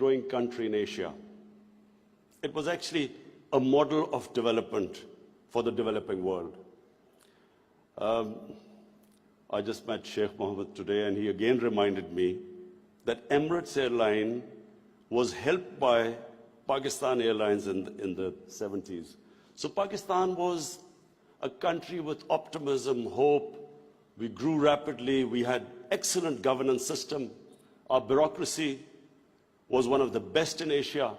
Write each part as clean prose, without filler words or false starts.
growing country in Asia. It was actually a model of development for the developing world. I just met Sheikh Mohammed today, and he again reminded me that Emirates Airline was helped by Pakistan Airlines in the 70s. So Pakistan was a country with optimism, hope. We grew rapidly. We had excellent governance system. Our bureaucracy was one of the best in Asia.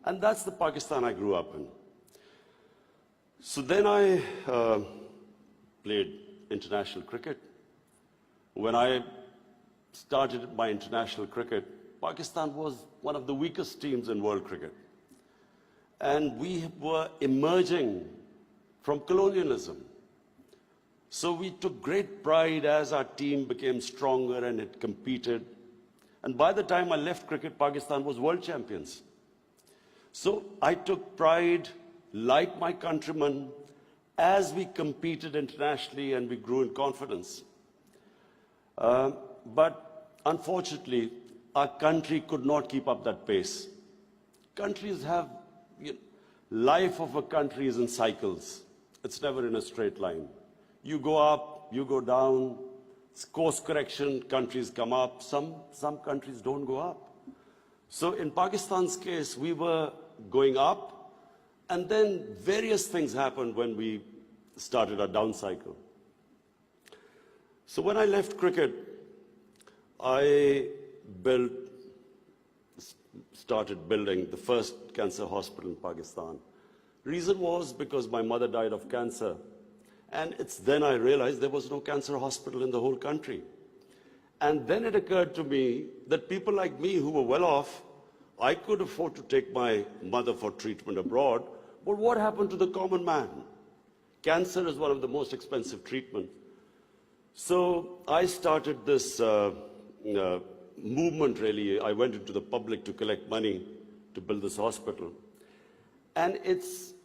And that's the Pakistan I grew up in. So then I played international cricket. When I started my international cricket, Pakistan was one of the weakest teams in world cricket. And we were emerging from colonialism. So we took great pride as our team became stronger and it competed. And by the time I left cricket, Pakistan was world champions. So I took pride, like my countrymen, as we competed internationally and we grew in confidence. But unfortunately, our country could not keep up that pace. Countries have, life of a country is in cycles. It's never in a straight line. You go up, you go down, it's course correction, countries come up, some countries don't go up. So in Pakistan's case, we were going up, and then various things happened when we started our down cycle. So when I left cricket, I started building the first cancer hospital in Pakistan. Reason was because my mother died of cancer. And it's then I realized there was no cancer hospital in the whole country. And then it occurred to me that people like me who were well off, I could afford to take my mother for treatment abroad, but what happened to the common man? Cancer is one of the most expensive treatments. So I started this movement, really. I went into the public to collect money to build this hospital. And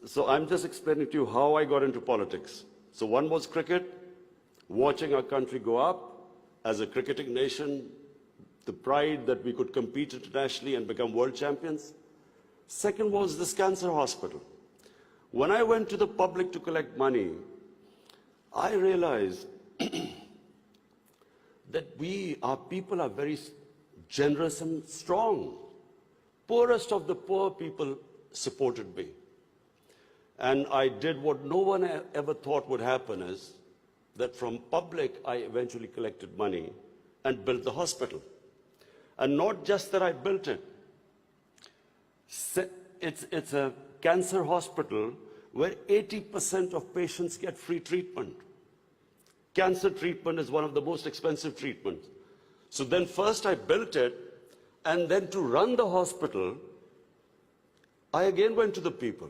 so I'm just explaining to you how I got into politics. So one was cricket, watching our country go up as a cricketing nation, the pride that we could compete internationally and become world champions. Second was this cancer hospital. When I went to the public to collect money, I realized that our people are very generous and strong. Poorest of the poor people supported me. And I did what no one ever thought would happen, is that from public, I eventually collected money and built the hospital. And not just that I built it. It's a cancer hospital where 80% of patients get free treatment. Cancer treatment is one of the most expensive treatments. So then first I built it, and then to run the hospital, I again went to the people.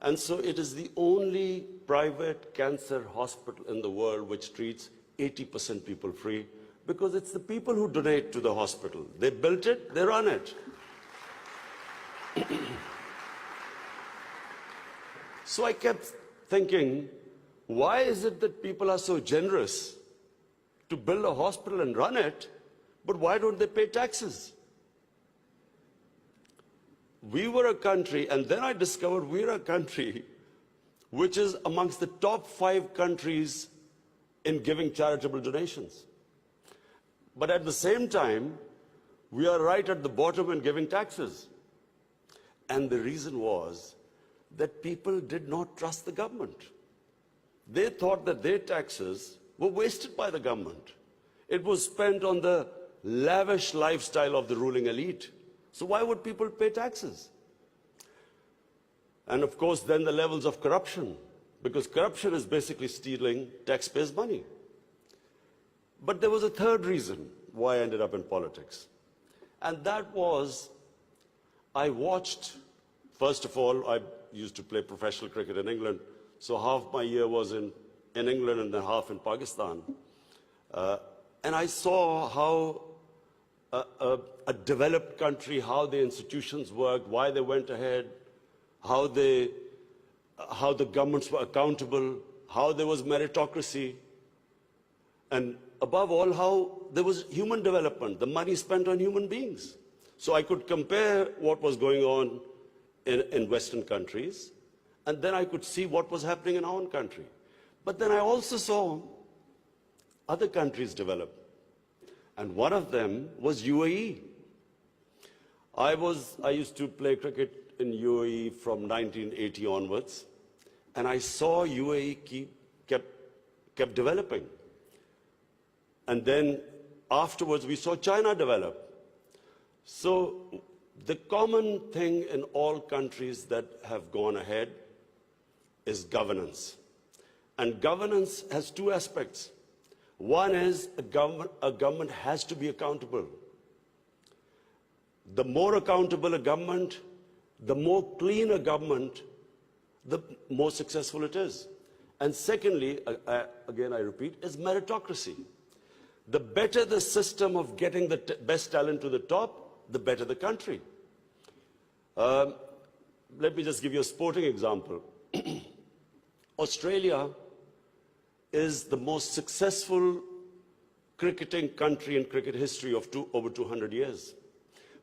And so it is the only private cancer hospital in the world which treats 80% people free, because it's the people who donate to the hospital. They built it, they run it. So I kept thinking, why is it that people are so generous to build a hospital and run it, but why don't they pay taxes? We were a country, and then I discovered we're a country which is amongst the top 5 countries in giving charitable donations. But at the same time, we are right at the bottom in giving taxes. And the reason was that people did not trust the government. They thought that their taxes were wasted by the government. It was spent on the lavish lifestyle of the ruling elite. So why would people pay taxes? And of course, then the levels of corruption, because corruption is basically stealing taxpayers' money. But there was a third reason why I ended up in politics. And that was, I watched, first of all, I used to play professional cricket in England, so half my year was in England and then half in Pakistan. And I saw how a developed country, how the institutions worked, why they went ahead, how the governments were accountable, how there was meritocracy, and above all, how there was human development, the money spent on human beings. So I could compare what was going on in Western countries, and then I could see what was happening in our own country. But then I also saw other countries develop, and one of them was UAE. I used to play cricket in UAE from 1980 onwards, and I saw UAE kept developing. And then afterwards we saw China develop. So the common thing in all countries that have gone ahead is governance. And governance has two aspects. One is a government has to be accountable. The more accountable a government, the more clean a government, the more successful it is. And secondly, again I repeat, is meritocracy. The better the system of getting the best talent to the top, the better the country. Let me just give you a sporting example. Australia is the most successful cricketing country in cricket history of over 200 years,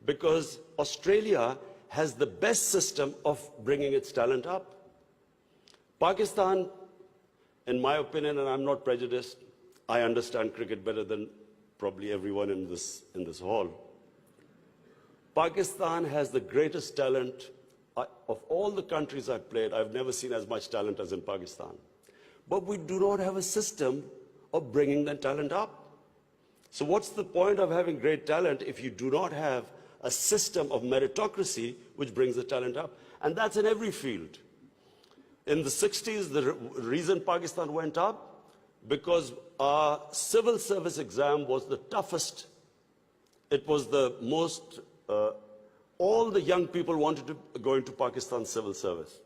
because Australia has the best system of bringing its talent up. Pakistan, in my opinion, and I'm not prejudiced, I understand cricket better than probably everyone in this hall. Pakistan has the greatest talent. Of all the countries I've played, I've never seen as much talent as in Pakistan. But we do not have a system of bringing that talent up. So what's the point of having great talent if you do not have a system of meritocracy which brings the talent up? And that's in every field. In the 60s, the reason Pakistan went up, because our civil service exam was the toughest. It was the most, all the young people wanted to go into Pakistan civil service.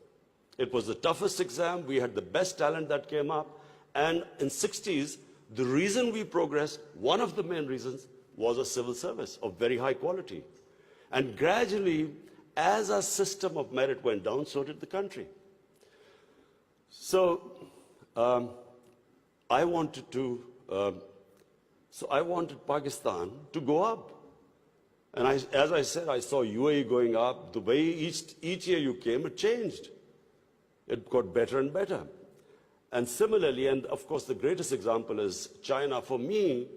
It was the toughest exam. We had the best talent that came up. And in 60s, the reason we progressed, one of the main reasons, was a civil service of very high quality. And gradually, as our system of merit went down, so did the country. So I wanted Pakistan to go up. And as I said, I saw UAE going up. Dubai, each year you came, it changed. It got better and better. And similarly, and of course the greatest example is China. For me,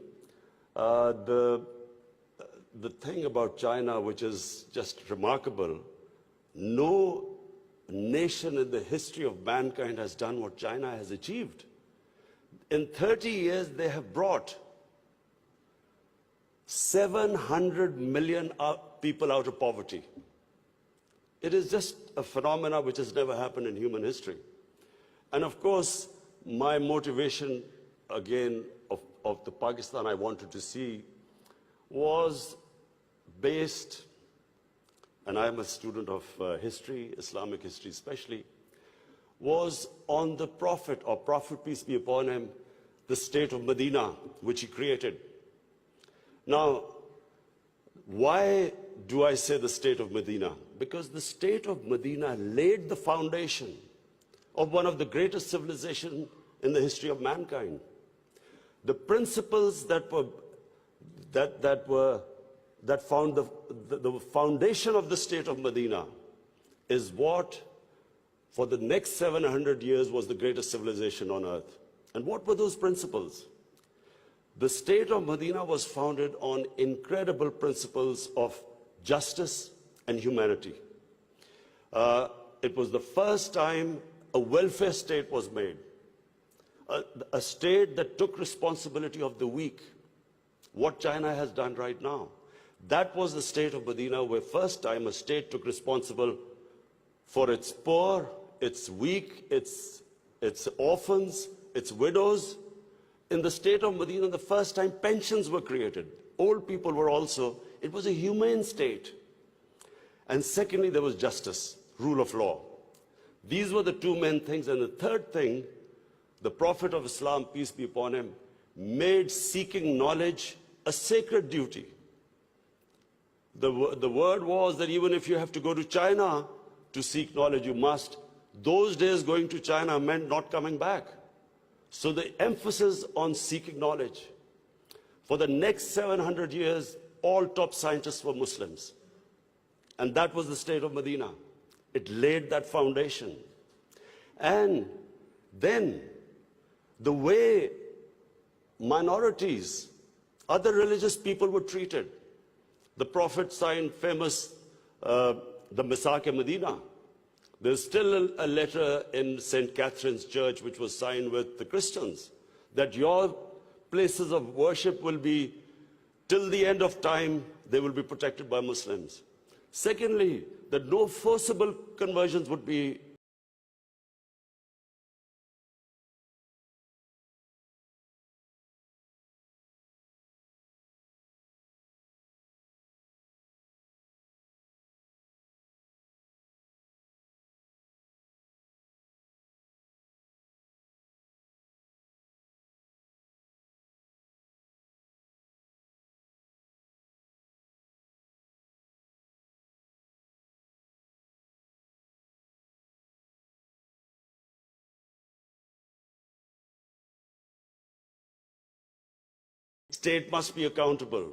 the thing about China which is just remarkable, no nation in the history of mankind has done what China has achieved. In 30 years, they have brought 700 million people out of poverty. It is just a phenomenon which has never happened in human history. And of course, my motivation, again, of the Pakistan I wanted to see was based, and I am a student of history, Islamic history especially, was on the Prophet, or Prophet, peace be upon him, the state of Medina, which he created. Now, why do I say the state of Medina? Because the state of Medina laid the foundation of one of the greatest civilizations in the history of mankind. The principles that found the foundation of the state of Medina is what, for the next 700 years, was the greatest civilization on earth. And what were those principles? The state of Medina was founded on incredible principles of justice and humanity. It was the first time a welfare state was made, a state that took responsibility of the weak, what China has done right now. That was the state of Medina, where first time a state took responsible for its poor, its weak, its orphans, its widows. In the state of Medina, the first time pensions were created. Old people were also, it was a humane state. And secondly, there was justice, rule of law. These were the two main things. And the third thing, the Prophet of Islam, peace be upon him, made seeking knowledge a sacred duty. The word was that even if you have to go to China to seek knowledge, you must. Those days going to China meant not coming back. So the emphasis on seeking knowledge. For the next 700 years, all top scientists were Muslims. And that was the state of Medina. It laid that foundation. And then the way minorities, other religious people were treated. The Prophet signed famous, the Misaq-e-Medina. There's still a letter in St. Catherine's Church which was signed with the Christians, that your places of worship will be, till the end of time, they will be protected by Muslims. Secondly, that no forcible conversions would be state must be accountable.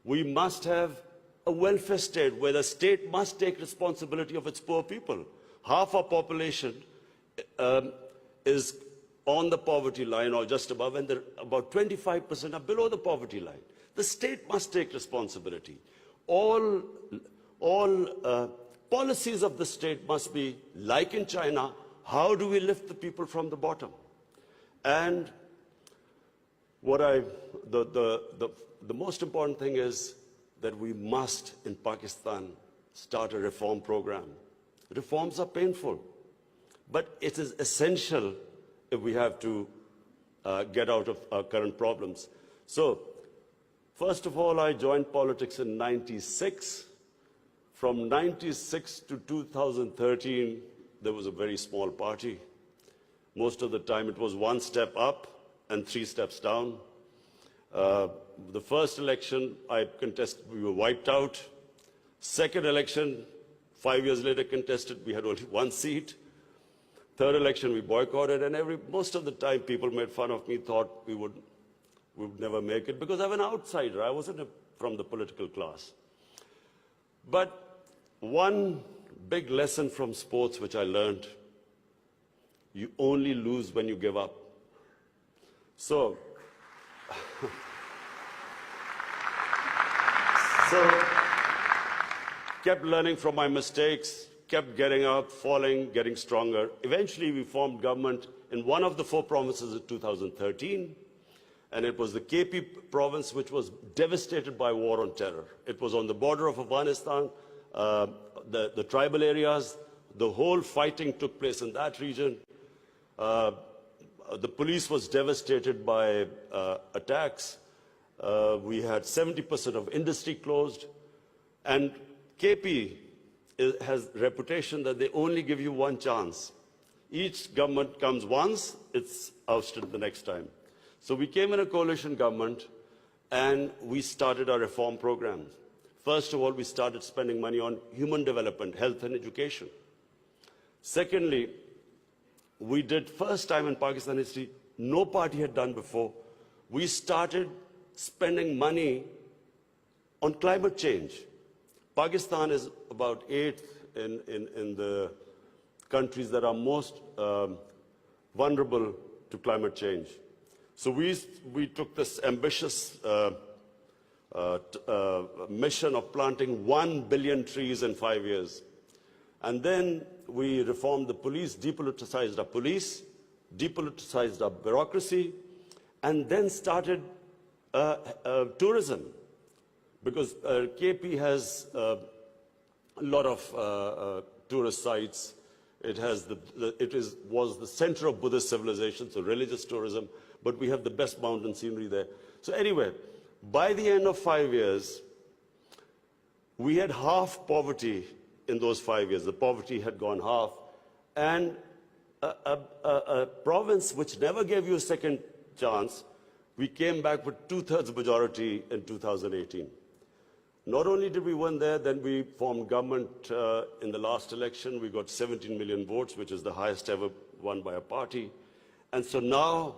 We must have a welfare state where the state must take responsibility of its poor people. Half our population is on the poverty line or just above, and about 25% are below the poverty line. The state must take responsibility. All policies of the state must be, like in China, how do we lift the people from the bottom? And the most important thing is that we must, in Pakistan, start a reform program. Reforms are painful, but it is essential if we have to get out of our current problems. So, first of all, I joined politics in '96. From '96 to 2013, there was a very small party. Most of the time, it was one step up and 3 steps down. The first election I contested, we were wiped out. Second election, 5 years later contested, we had only 1 seat. Third election, we boycotted, and most of the time people made fun of me, thought we would never make it, because I'm an outsider. I wasn't from the political class. But one big lesson from sports which I learned: you only lose when you give up. So kept learning from my mistakes, kept getting up, falling, getting stronger. Eventually, we formed government in one of the 4 provinces in 2013, and it was the KP province, which was devastated by war on terror. It was on the border of Afghanistan, the tribal areas, the whole fighting took place in that region. The police was devastated by attacks. We had 70% of industry closed. And KP has a reputation that they only give you 1 chance. Each government comes once, it's ousted the next time. So we came in a coalition government, and we started our reform program. First of all, we started spending money on human development, health and education. Secondly, we did, first time in Pakistan history, no party had done before, we started spending money on climate change. Pakistan is about 8th in the countries that are most vulnerable to climate change. So we took this ambitious mission of planting 1 billion trees in 5 years. And then we reformed the police, depoliticized our police, depoliticized our bureaucracy, and then started tourism. Because KP has a lot of tourist sites. It was the center of Buddhist civilization, so religious tourism, but we have the best mountain scenery there. So anyway, by the end of 5 years, we had half poverty in those 5 years. The poverty had gone half. And a province which never gave you a second chance, we came back with 2/3 majority in 2018. Not only did we win there, then we formed government in the last election. We got 17 million votes, which is the highest ever won by a party. And so now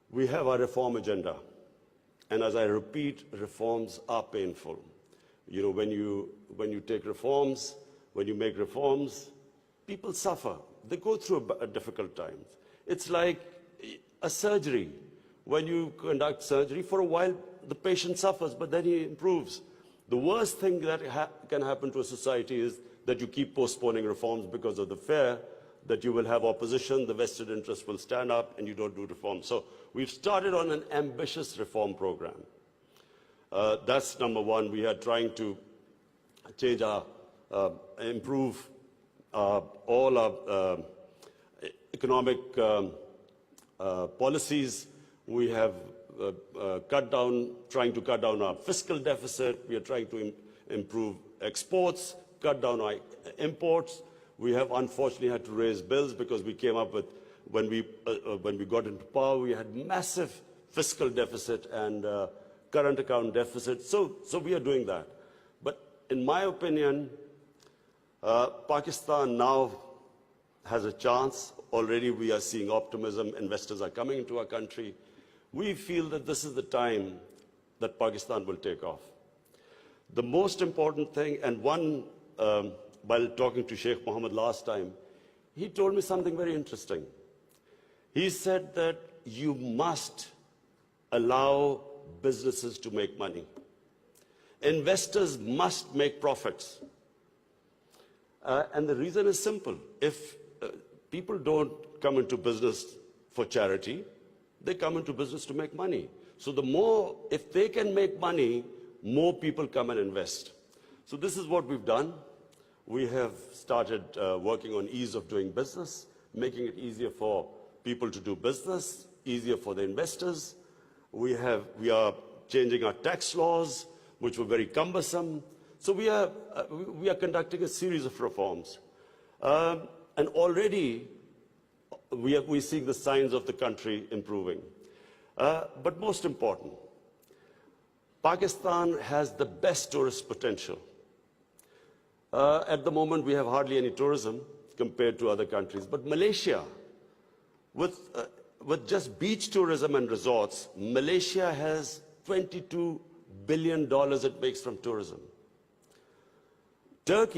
we have our reform agenda. And as I repeat, reforms are painful. You know, when you take reforms, when you make reforms, people suffer. They go through a difficult times. It's like a surgery. When you conduct surgery, for a while the patient suffers, but then he improves. The worst thing that can happen to a society is that you keep postponing reforms because of the fear that you will have opposition, the vested interest will stand up, and you don't do reforms. So we've started on an ambitious reform program. That's number one. We are trying to change improve all our economic policies. We have trying to cut down our fiscal deficit. We are trying to improve exports, cut down our imports. We have unfortunately had to raise bills because we came up with, when we got into power, we had massive fiscal deficit and current account deficit. So we are doing that. But in my opinion, Pakistan now has a chance. Already we are seeing optimism. Investors are coming into our country. We feel that this is the time that Pakistan will take off. The most important thing, and while talking to Sheikh Mohammed last time, he told me something very interesting. He said that you must allow businesses to make money. Investors must make profits. And the reason is simple. If people don't come into business for charity, they come into business to make money. So if they can make money, more people come and invest. So this is what we've done. We have started working on ease of doing business, making it easier for people to do business, easier for the investors. We are changing our tax laws, which were very cumbersome. So we are conducting a series of reforms. And already we're seeing the signs of the country improving. But most important, Pakistan has the best tourist potential. At the moment, we have hardly any tourism compared to other countries. But Malaysia, with just beach tourism and resorts, Malaysia has $22 billion it makes from tourism. Turkey